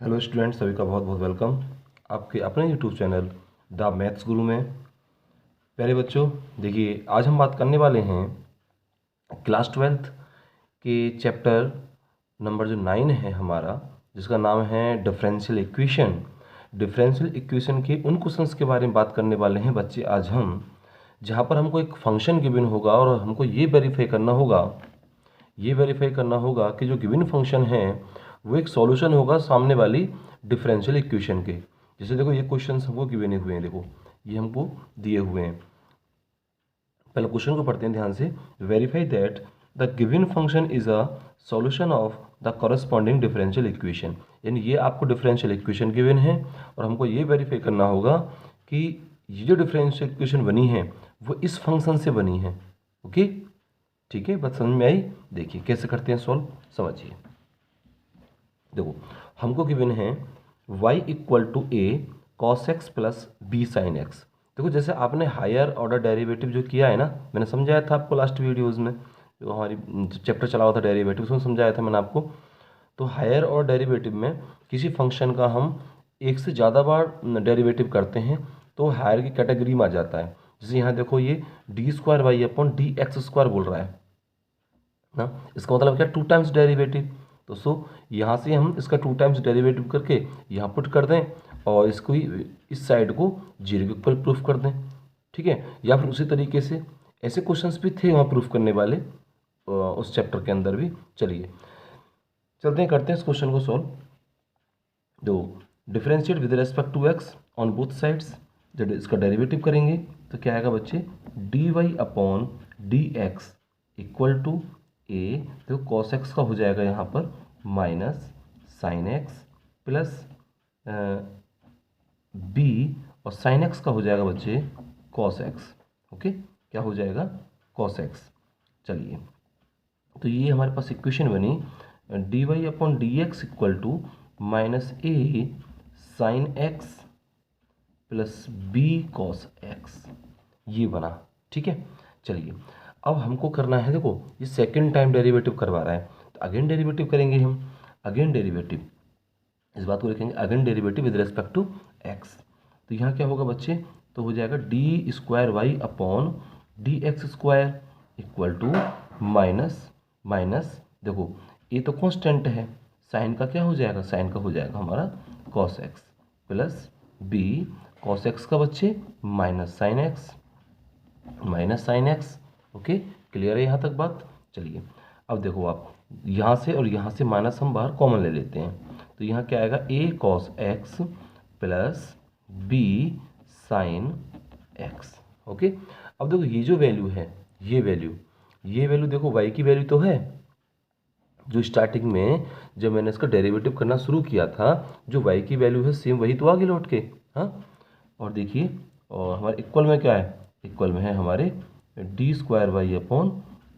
Hello students, सभी का बहुत बहुत वेलकम आपके अपने यूट्यूब चैनल द मैथ्स गुरु में। प्यारे बच्चों, देखिए आज हम बात करने वाले हैं क्लास 12th के चैप्टर नंबर जो 9 है हमारा, जिसका नाम है डिफरेंशियल इक्वेशन। डिफरेंशियल इक्वेशन के उन क्वेश्चंस के बारे में बात करने वाले हैं बच्चे आज हम, जहाँ पर हमको एक फंक्शन गिवन होगा और हमको ये वेरीफाई करना होगा कि जो गिवन फंक्शन है वो एक सॉल्यूशन होगा सामने वाली डिफरेंशियल इक्वेशन के। जैसे देखो ये क्वेश्चंस हमको गिवन हुए हैं, देखो ये हमको दिए हुए हैं। पहले क्वेश्चन को पढ़ते हैं ध्यान से। Verify that the given function is a solution of the corresponding differential equation. यानी ये आपको डिफरेंशियल इक्वेशन गिवन है और हमको ये वेरीफाई करना होगा कि ये जो डिफरेंशियल इक्वेशन बनी है वो इस फंक्शन से बनी है। ओके, ठीक है, बात समझ में आई। देखिए कैसे करते हैं सॉल्व, समझिए। देखो हमको गिवन है y equal to a cos x plus B sine x. देखो जैसे आपने हायर ऑर्डर डेरिवेटिव जो किया है ना, मैंने समझाया था आपको लास्ट वीडियोस में, जो हमारी चैप्टर चला हुआ था डेरिवेटिव, उसमें समझाया था मैंने आपको। तो हायर और डेरिवेटिव में किसी फंक्शन का हम एक से ज़्यादा बार डेरिवेटिव करते हैं तो हायर की कैटेगरी में आ जाता है। जैसे यहाँ देखो ये d square y upon D x square बोल रहा है ना, इसका मतलब क्या, 2 टाइम्स डेरिवेटिव। तो यहाँ से हम इसका 2 टाइम्स डेरिवेटिव करके यहाँ पुट कर दें और इसको ही इस साइड को 0 के इक्वल प्रूफ कर दें, ठीक है। या फिर उसी तरीके से ऐसे क्वेश्चंस भी थे वहाँ प्रूफ करने वाले उस चैप्टर के अंदर भी। चलिए चलते हैं, करते हैं इस क्वेश्चन को सॉल्व। दो differentiate with respect to X on both sides. जब इसका डेरिवेटिव करेंगे तो क्या आएगा बच्चे, D Y upon D x equal to A, तो कॉस एक्स का हो जाएगा यहाँ पर minus sine x plus B, और साइन एक्स का हो जाएगा बच्चे कॉस एक्स। ओके, क्या हो जाएगा, कॉस एक्स। चलिए तो ये हमारे पास इक्वेशन बनी d Y upon D x equal to minus a sine x plus b cos x, ये बना, ठीक है। चलिए अब हमको करना है, देखो ये सेकंड टाइम डेरिवेटिव करवा रहा है तो अगेन डेरिवेटिव करेंगे हम। अगेन डेरिवेटिव, इस बात को लिखेंगे again derivative with respect to x. तो यहाँ क्या होगा बच्चे, तो हो जाएगा d square y upon D x square equal to minus minus, देखो ये तो कांस्टेंट है, साइन का क्या हो जाएगा, साइन का हो जाएगा हमारा cos x plus b cos x का बच्चे minus sine x. Okay, clear है यहाँ तक बात। चलिए अब देखो आप यहाँ से और यहाँ से माइनस हम बाहर कॉमन ले लेते हैं, तो यहाँ क्या आएगा, A cos x plus B sine x. Okay, अब देखो ये जो वैल्यू है, ये वैल्यू देखो y की वैल्यू तो है, जो स्टार्टिंग में जब मैंने इसका डेरिवेटिव करना शुरू किया था, जो y की वैल्यू है सेम वही तो आगे लौट के। हाँ, और देखिए और हमारे इक्वल में क्या है, इक्वल में है हमारे d square y upon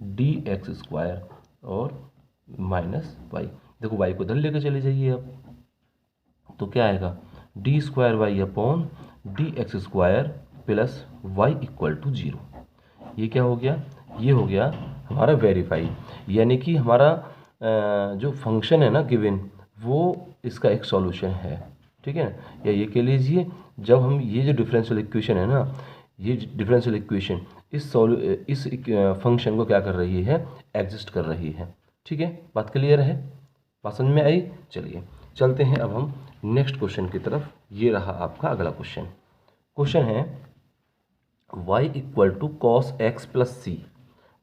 D x square और माइनस वाई। देखो y को इधर लेकर चले जाइए अब, तो क्या आएगा, d square y upon D x square plus y equal to 0। ये क्या हो गया, ये हो गया हमारा वेरीफाई, यानी कि हमारा जो फंक्शन है ना गिवन, वो इसका एक सॉल्यूशन है, ठीक है। या ये कह लीजिए जब हम ये जो डिफरेंशियल इक्वेशन है ना, ये डिफरेंशियल इक्वेशन इस फंक्शन को क्या कर रही है, एग्जिस्ट कर रही है, ठीक है। बात क्लियर है, बात समझ में आई। चलिए चलते हैं अब हम नेक्स्ट क्वेश्चन की तरफ। ये रहा आपका अगला क्वेश्चन। क्वेश्चन है y equal to cos x plus C,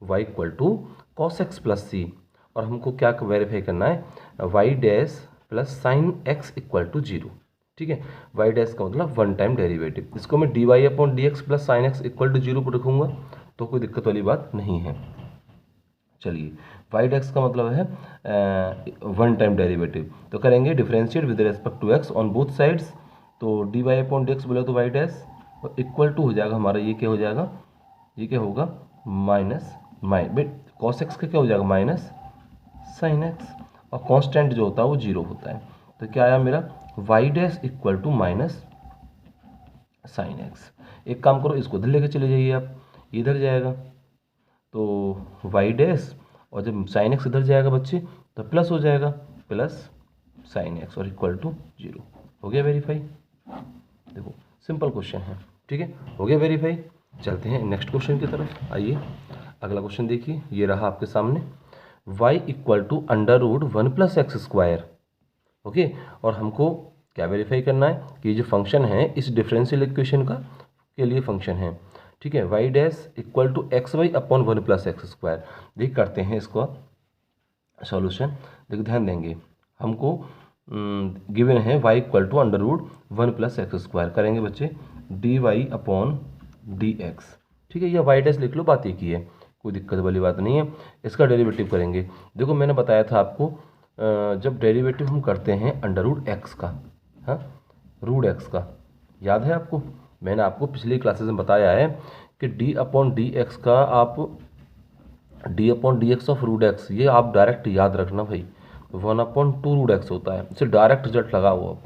Y equal to cos x plus C, और हमको क्या वेरीफाई करना है, y dash plus sine x equal to 0, ठीक है। y डैश का मतलब 1 टाइम डेरिवेटिव, इसको मैं d Y upon D x plus sine x equal to 0 पर रखूँगा तो कोई दिक्कत वाली बात नहीं है। चलिए वाई डैश का मतलब है 1 टाइम डेरिवेटिव, तो करेंगे differentiate with respect to X on both sides. तो D Y upon D X बोले तो वाई डैश इक्वल टू हो जाएगा हमारा, ये क्या हो जाएगा, ये क्या होगा, माइनस कॉस एक्स का क्या हो जाएगा, माइनस साइन एक्स, और कांस्टेंट जो होता है वो 0 होता है। तो क्या आया मेरा, y dash equal to minus sine x. एक काम करो, इसको इधर लेके चले जाइए आप, इधर जाएगा तो वाई डैश, और जब साइन एक्स इधर जाएगा बच्चे तो प्लस हो जाएगा, प्लस साइन एक्स और इक्वल टू 0। हो गया वेरीफाई। देखो सिंपल क्वेश्चन है, ठीक है, हो गया वेरीफाई। चलते हैं नेक्स्ट क्वेश्चन की तरफ। आइए अगला क्वेश्चन देखिए, ये रहा आपके सामने y equal to under root 1 plus x square. Okay, और हमको क्या वेरीफाई करना है कि जो फंक्शन है इस डिफरेंशियल इक्वेशन का के लिए फंक्शन है, ठीक है। y dash equal to x y upon 1 plus x square. देख करते हैं इसको सॉल्यूशन। देखो ध्यान देंगे, हमको गिवन है y equal to under root 1 plus x square. करेंगे बच्चे D Y upon D x, ठीक है, या y डैश लिख लो, बात एक ही है, कोई दिक्कत वाली बात नहीं है। इसका डेरिवेटिव करेंगे। देखो मैंने बताया था आपको जब डेरिवेटिव हम करते हैं अंडर रूट एक्स का, हाँ, रूट एक्स का, याद है आपको, मैंने आपको पिछली क्लासेस में बताया है कि डी अपॉन डी एक्स का आप d upon D x of root x, ये आप डायरेक्ट याद रखना भाई, 1/2 रूट एक्स होता है, इसे डायरेक्ट रिजल्ट लगाओ आप,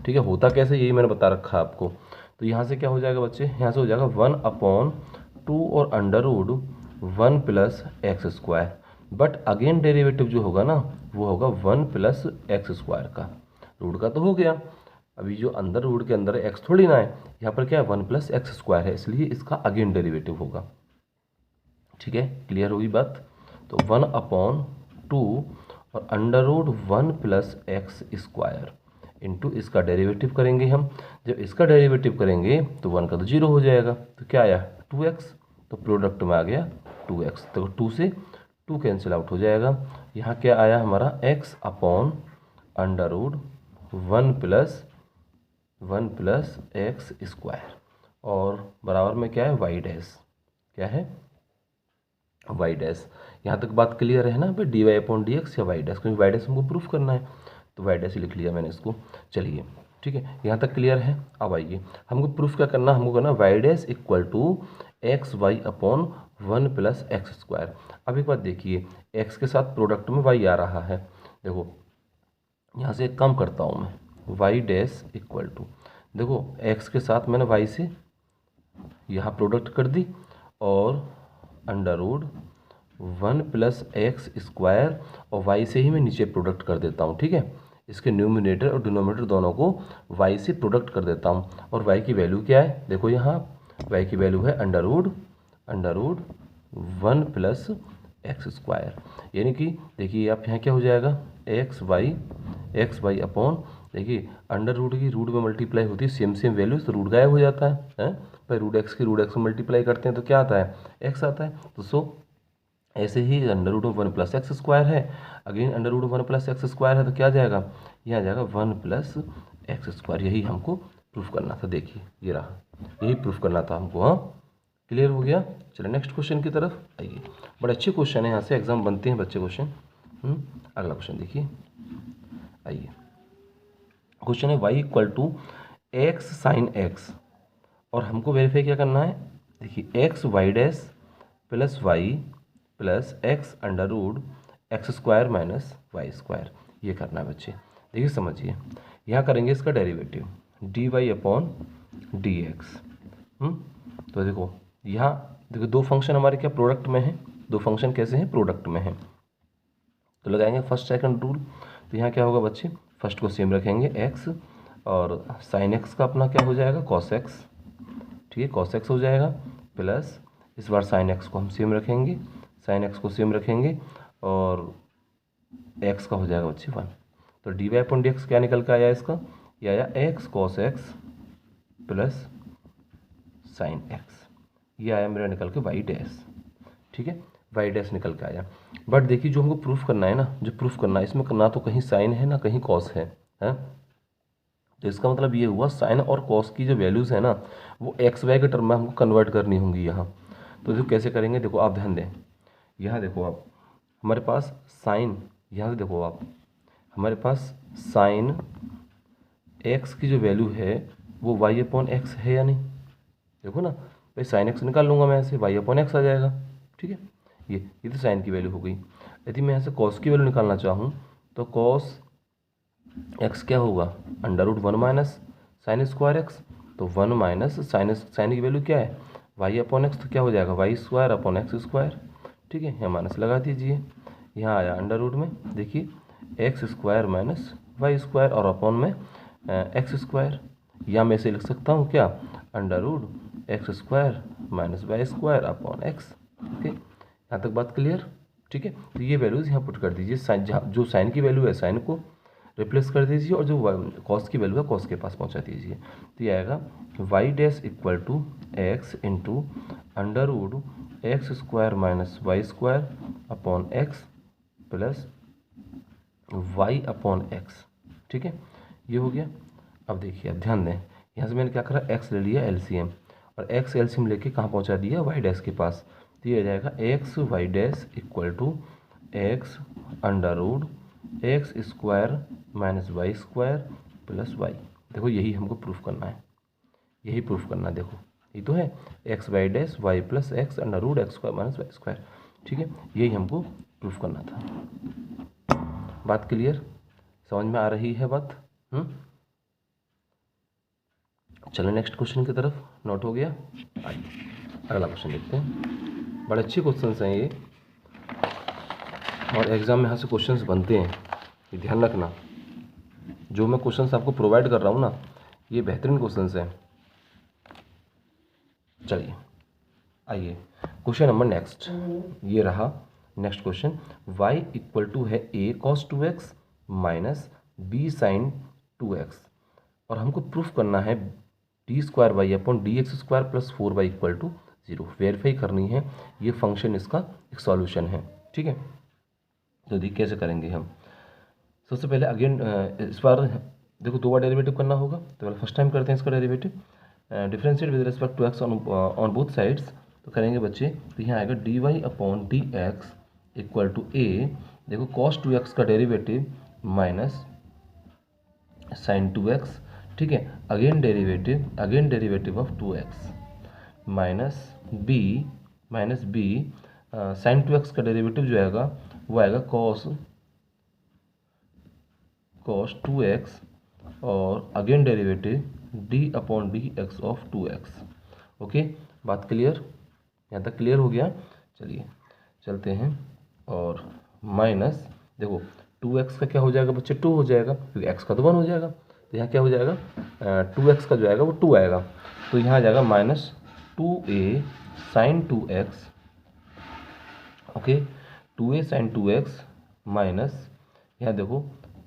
ठीक है। होता कैसे यही मैंने बता रखा है आपको। तो यहाँ से क्या हो जाएगा बच्चे, यहाँ से हो जाएगा 1/2 और under root 1 plus x square. But again derivative जो होगा ना वो होगा 1 प्लस एक्स स्क्वायर का। रूट का तो हो गया, अभी जो अंदर रूट के अंदर एक्स थोड़ी ना है, यहाँ पर क्या है 1 प्लस एक्स स्क्वायर है, इसलिए इसका अगेन डेरिवेटिव होगा, ठीक है। क्लियर होगी बात। तो 1/2 और under root 1 plus x square into इसका डेरिवेटिव करेंगे हम। जब इसका डेरिवेटिव करेंगे तो 1 का तो 0 हो जाएगा, तो क्या आया 2x, तो प्रोडक्ट में आ गया 2x। तो 2 से 2 कैंसिल आउट हो जाएगा। यहाँ क्या आया हमारा x upon under root 1 plus x square, और बराबर में क्या है y डैश, क्या है y डैश। यहाँ तक बात क्लियर है ना भाई, d Y upon D x या y डैश, क्योंकि y डैश हमको प्रूफ करना है, तो y डैश ही लिख लिया मैंने इसको। चलिए ठीक है, यहाँ तक क्लियर है। अब आइए हमको प्रूफ क्या करना, हमको करना y dash equal to x y upon 1 plus x square. अब एक बात देखिए, x के साथ प्रोडक्ट में y आ रहा है, देखो यहाँ से एक काम करता हूँ मैं, y डैश इक्वल टू, देखो x के साथ मैंने y से यहाँ प्रोडक्ट कर दी, और under root 1 plus x square, और y से ही मैं नीचे प्रोडक्ट कर देता हूँ, ठीक है। इसके न्यूमिनेटर और डिनोमिनेटर दोनों को y से प्रोडक्ट कर देता हूँ, और y की वैल्यू क्या है, देखो यहाँ y की वैल्यू है under root 1 plus x square, यानी कि देखिए आप यहाँ क्या हो जाएगा एक्स वाई अपॉन, देखिए अंडर रूट की रूट में मल्टीप्लाई होती है सेम वैल्यू, तो रूट गायब हो जाता है भाई, रूट एक्स की रूट एक्स में मल्टीप्लाई करते हैं तो क्या आता है एक्स आता है। तो सो ऐसे ही under root 1 plus x square है, again under root 1 plus x square है, तो क्या जाएगा यहाँ जाएगा 1 प्लस एक्स स्क्वायर। यही हमको प्रूफ करना था, देखिए ये रहा, यही प्रूफ करना था हमको। हाँ क्लियर हो गया। चलिए नेक्स्ट क्वेश्चन की तरफ आइए, बड़े अच्छे क्वेश्चन है, यहाँ से एग्जाम बनते हैं बच्चे क्वेश्चन। अगला क्वेश्चन देखिए, आइए क्वेश्चन है y equal to x sine x, और हमको वेरीफाई क्या करना है, देखिए x y dash plus y plus x under root x square minus y square, ये करना है बच्चे। देखिए समझिए, यहाँ करेंगे इसका derivative d Y upon D x. तो देखो यहाँ देखो दो फंक्शन हमारे क्या प्रोडक्ट में है, दो फंक्शन कैसे हैं प्रोडक्ट में हैं, तो लगाएंगे फर्स्ट सेकंड रूल। तो यहाँ क्या होगा बच्चे, फर्स्ट को सेम रखेंगे एक्स, और साइन एक्स का अपना क्या हो जाएगा कॉस एक्स, ठीक है, कॉस एक्स हो जाएगा, प्लस इस बार साइन एक्स को हम सेम रखेंगे, साइन एक्स को सेम रखेंगे, और एक्स का हो जाएगा बच्चे 1। तो D Y upon D x क्या निकल के आया इसका, ये आया x cos x plus sine x, ये आया मेरा निकल के वाई डैश, ठीक है, वाई डैश निकल के आया। बट देखिए जो हमको प्रूफ करना है ना, जो प्रूफ करना है इसमें ना तो कहीं साइन है ना कहीं कॉस है, तो इसका मतलब ये हुआ साइन और कॉस की जो वैल्यूज़ है ना वो एक्स वाई के टर्म में हमको कन्वर्ट करनी होंगी यहाँ। तो जो कैसे करेंगे, देखो आप ध्यान दें, यहाँ देखो आप हमारे पास साइन, यहाँ से देखो आप हमारे पास साइन एक्स की जो वैल्यू है वो वाई अपॉन एक्स है या नहीं, देखो ना भाई, साइन एक्स निकाल लूँगा मैं ऐसे, वाई अपॉन एक्स आ जाएगा, ठीक है। ये तो साइन की वैल्यू हो गई। यदि मैं यहाँ से कॉस की वैल्यू निकालना चाहूँ तो कॉस एक्स क्या होगा under root 1 minus sine square x, तो 1 माइनस साइन की वैल्यू क्या है वाई अपॉन एक्स, तो क्या हो जाएगा y square upon x square, ठीक है। यहाँ माइनस लगा दीजिए, यहाँ आया अंडर रूट में देखिए x square minus y square और अपॉन में एक्स स्क्वायर, या मैं इसे लिख सकता हूँ क्या, under root x square minus y square upon x. Okay, यहाँ तक बात क्लियर। ठीक है, तो ये वैल्यूज़ यहाँ पुट कर दीजिए, साइन जहाँ जो साइन की वैल्यू है साइन को रिप्लेस कर दीजिए और जो कॉस की वैल्यू है कॉस के पास पहुँचा दीजिए। तो ये आएगा y dash equal to x into under root x square minus y square upon x plus y upon x. ठीक है, ये हो गया। अब देखिए, अब ध्यान दें, यहाँ से मैंने क्या करा, एक्स ले लिया एलसीएम, और एक्स एलसीएम लेके कहाँ पहुँचा दिया, वाई डैश के पास। तो ये आ जाएगा x y dash equal to x under root x square minus y square plus y. देखो यही हमको प्रूफ करना है, यही प्रूफ करना है। देखो ये तो है x y dash y plus x under root x square minus y square. ठीक है, यही हमको प्रूफ करना था। बात क्लियर, समझ में आ रही है बात? चलो नेक्स्ट क्वेश्चन की तरफ। नोट हो गया? आइए अगला क्वेश्चन देखते हैं। बड़े अच्छे क्वेश्चंस हैं ये, और एग्ज़ाम में यहाँ से क्वेश्चंस बनते हैं, ये ध्यान रखना। जो मैं क्वेश्चंस आपको प्रोवाइड कर रहा हूँ ना, ये बेहतरीन क्वेश्चंस हैं। चलिए आइए क्वेश्चन नंबर नेक्स्ट, ये रहा next question. y equal to है a cos 2x minus b sine 2x, और हमको प्रूफ करना है d square y upon D x square plus 4y equal to 0। Verify करनी है ये फंक्शन, इसका एक सॉल्यूशन है। ठीक है, तो देखिए कैसे करेंगे हम। सबसे पहले अगेन इस बार देखो 2 बार डेरिवेटिव करना होगा, तो पहले फर्स्ट टाइम करते हैं इसका derivative. Differentiate with respect to X on both sides, तो करेंगे बच्चे, तो यहाँ आएगा D Y upon D x equal to A, देखो कॉस 2x का डेरिवेटिव माइनस साइन 2x। ठीक है, again derivative of 2x minus b sine 2x का डेरिवेटिव जो आएगा वो आएगा कॉस 2x, और again derivative D upon D x of 2x। Okay, बात क्लियर, यहाँ तक क्लियर हो गया। चलिए चलते हैं, और माइनस देखो 2x का क्या हो जाएगा बच्चे, 2 हो जाएगा, क्योंकि x का तो 1 हो जाएगा। तो यहाँ क्या हो जाएगा, 2x का जो आएगा वो 2 आएगा, तो यहाँ आ जाएगा minus 2a sine 2x। Okay, 2a sine 2x minus यहाँ देखो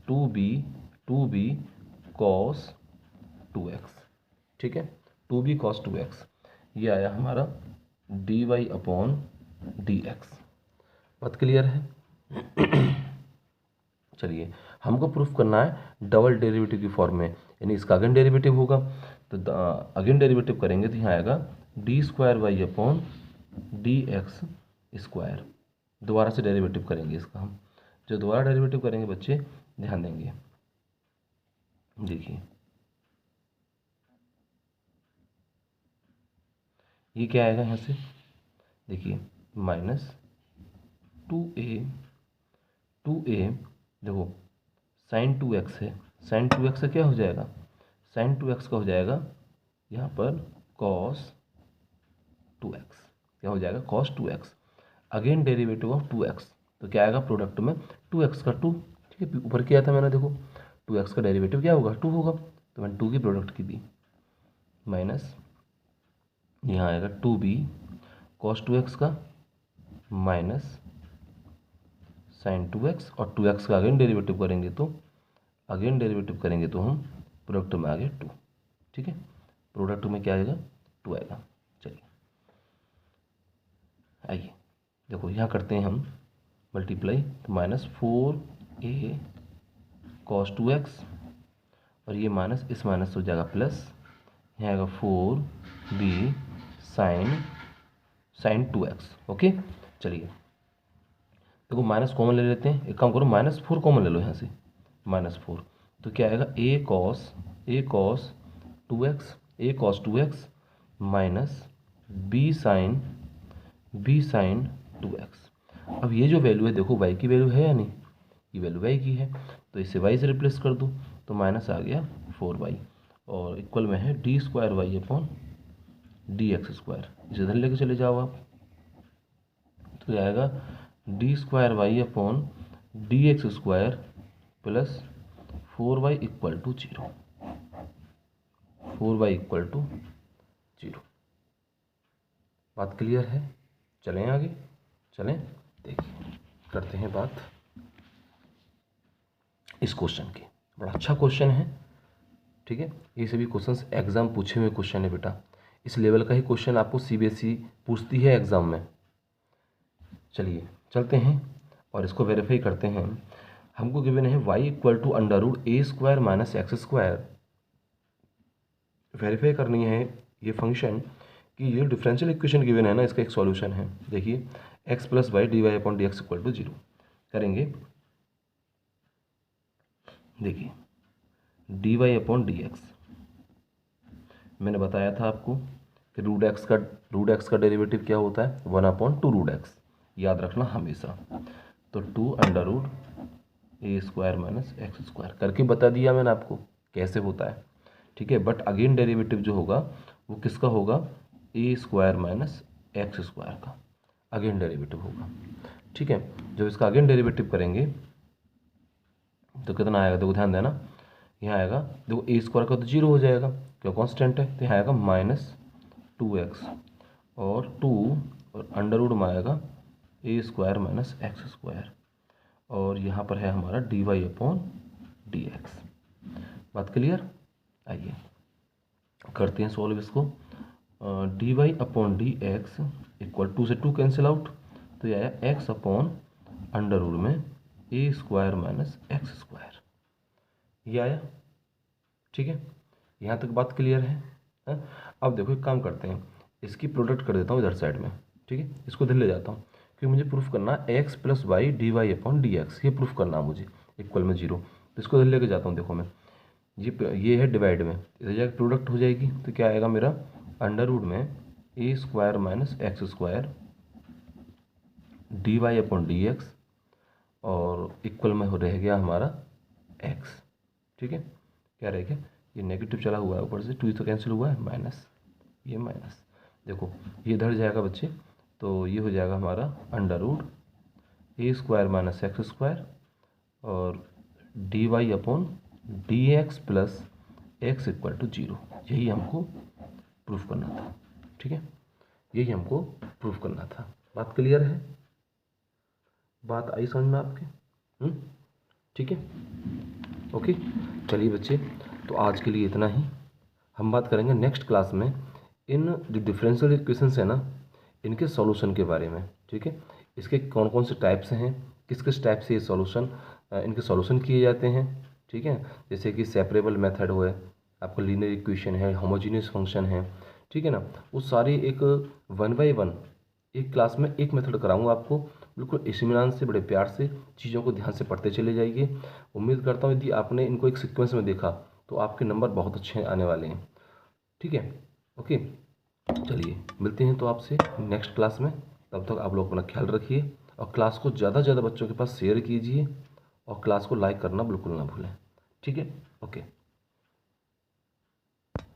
2b कॉस 2x। ठीक है, 2b कॉस 2x, ये आया हमारा dy अपॉन dx। बात क्लियर है? चलिए, हमको प्रूफ करना है डबल डेरिवेटिव की फॉर्म में, यानी इसका अगेन डेरिवेटिव होगा। तो अगेन डेरिवेटिव करेंगे तो यहाँ आएगा d square y upon D x square. दोबारा से डेरिवेटिव करेंगे इसका हम, जो दोबारा डेरिवेटिव करेंगे बच्चे ध्यान देंगे। देखिए ये क्या आएगा यहाँ से, देखिए माइनस 2a देखो साइन 2x है, साइन 2x का क्या हो जाएगा, साइन 2x का हो जाएगा यहाँ पर कॉस 2x, क्या हो जाएगा cos 2x। Again derivative of 2x, तो क्या आएगा प्रोडक्ट में 2x का 2। ठीक है, ऊपर किया था मैंने, देखो 2x का डेरिवेटिव क्या होगा 2 होगा, तो मैंने 2 की प्रोडक्ट की दी, माइनस यहाँ आएगा 2b कॉस 2x का माइनस साइन 2x, और 2x का अगेन डेरिवेटिव करेंगे तो हम प्रोडक्ट में आ गए 2। ठीक है, प्रोडक्ट में क्या आएगा 2 आएगा। चलिए आइए देखो यहाँ करते हैं हम मल्टीप्लाई, तो माइनस 4a कॉस 2x, और ये माइनस इस माइनस हो जाएगा प्लस, यहाँ आएगा 4b साइन 2x। ओके, चलिए देखो माइनस कॉमन ले लेते हैं, एक काम करो -4 कॉमन ले लो यहाँ से, -4, तो क्या आएगा a cos 2x minus b sine 2x। अब ये जो वैल्यू है देखो y की वैल्यू है या नहीं, ये वैल्यू y की है, तो इसे y से रिप्लेस कर दो, तो माइनस आ गया 4y, और इक्वल में है d square y upon D x square. इसे इधर लेके चले जाओ आप, तो आएगा d square y upon D x square plus 4y equal to 0, 4y equal to 0। बात क्लियर है? चलें आगे, चलें देखिए करते हैं बात इस क्वेश्चन की। बड़ा अच्छा क्वेश्चन है, ठीक है। ये सभी क्वेश्चंस एग्जाम पूछे हुए क्वेश्चन है बेटा, इस लेवल का ही क्वेश्चन आपको सीबीएसई पूछती है एग्जाम में। चलिए चलते हैं और इसको वेरीफाई करते हैं। हमको गिवन है y equal to under root a square minus x square. Verify करनी है ये फंक्शन कि ये डिफरेंशियल इक्वेशन गिवन है ना, इसका एक सॉल्यूशन है। देखिए x plus y d Y upon D x equal to 0 करेंगे। देखिए d Y upon D x मैंने बताया था आपको कि रूट एक्स का डेरिवेटिव क्या होता है, 1 अपॉन 2 रूट एक्स, याद रखना हमेशा। तो 2 under root a square minus x square करके बता दिया मैंने आपको कैसे होता है, ठीक है। बट अगेन डेरिवेटिव जो होगा वो किसका होगा, ए स्क्वायर माइनस एक्स स्क्वायर का अगेन डेरिवेटिव होगा, ठीक है। जब इसका अगेन डेरिवेटिव करेंगे तो कितना आएगा, देखो ध्यान देना, यहाँ आएगा देखो ए स्क्वायर का तो 0 हो जाएगा, क्या कांस्टेंट है, तो यहाँ आएगा माइनस 2x और 2 और अंडर रूट में आएगा a square minus x square, और यहाँ पर है हमारा d Y upon D x. बात क्लियर? आइए करते हैं सॉल्व इसको। D Y upon D x equal 2 से 2 कैंसिल आउट, तो ये आया एक्स अपॉन अंडर रूट में A square minus x square, ये आया, ठीक है। यहाँ तक बात क्लियर है? अब देखो एक काम करते हैं, इसकी प्रोडक्ट कर देता हूँ इधर साइड में, ठीक है। इसको इधर ले जाता हूँ क्योंकि मुझे प्रूफ करना है x plus y d Y upon D x, ये प्रूफ करना है मुझे इक्वल में 0। तो इसको इधर लेके जाता हूँ, देखो मैं ये है डिवाइड में, इधर जाकर प्रोडक्ट हो जाएगी तो क्या आएगा मेरा, अंडर रूट में A square minus x square D Y upon D X, और इक्वल में हो रह गया हमारा एक्स, ठीक है। क्या रह गया, ये नेगेटिव चला हुआ है ऊपर से, 2 तो कैंसिल हुआ है, माइनस ये माइनस, देखो ये इधर जाएगा बच्चे, तो ये हो जाएगा हमारा under root a square minus x square और d Y upon D x plus x equal to 0। यही हमको प्रूफ करना था, ठीक है, यही हमको प्रूफ करना था। बात क्लियर है? बात आई समझ में आपके? ठीक है, ओके। चलिए बच्चे, तो आज के लिए इतना ही। हम बात करेंगे नेक्स्ट क्लास में इन जो डिफरेंशियल इक्वेशंस है ना, इनके सॉल्यूशन के बारे में, ठीक है। इसके कौन कौन से टाइप्स हैं, किस किस टाइप से ये सॉल्यूशन इनके सॉल्यूशन किए जाते हैं, ठीक है। जैसे कि सेपरेबल मेथड हुए, आपका लीनियर इक्वेशन है, होमोजीनियस फंक्शन है, ठीक है ना, वो सारे एक 1 बाय 1 एक क्लास में एक मेथड कराऊंगा आपको, बिल्कुल इत्मीनान से बड़े प्यार से चीज़ों को ध्यान से पढ़ते चले जाइए। उम्मीद करता हूँ यदि आपने इनको एक सीक्वेंस में देखा तो आपके नंबर बहुत अच्छे आने वाले हैं, ठीक है, ओके। चलिए मिलते हैं तो आपसे नेक्स्ट क्लास में, तब तक आप लोग अपना ख्याल रखिए और क्लास को ज़्यादा से ज़्यादा बच्चों के पास शेयर कीजिए और क्लास को लाइक करना बिल्कुल ना भूलें, ठीक है, ओके।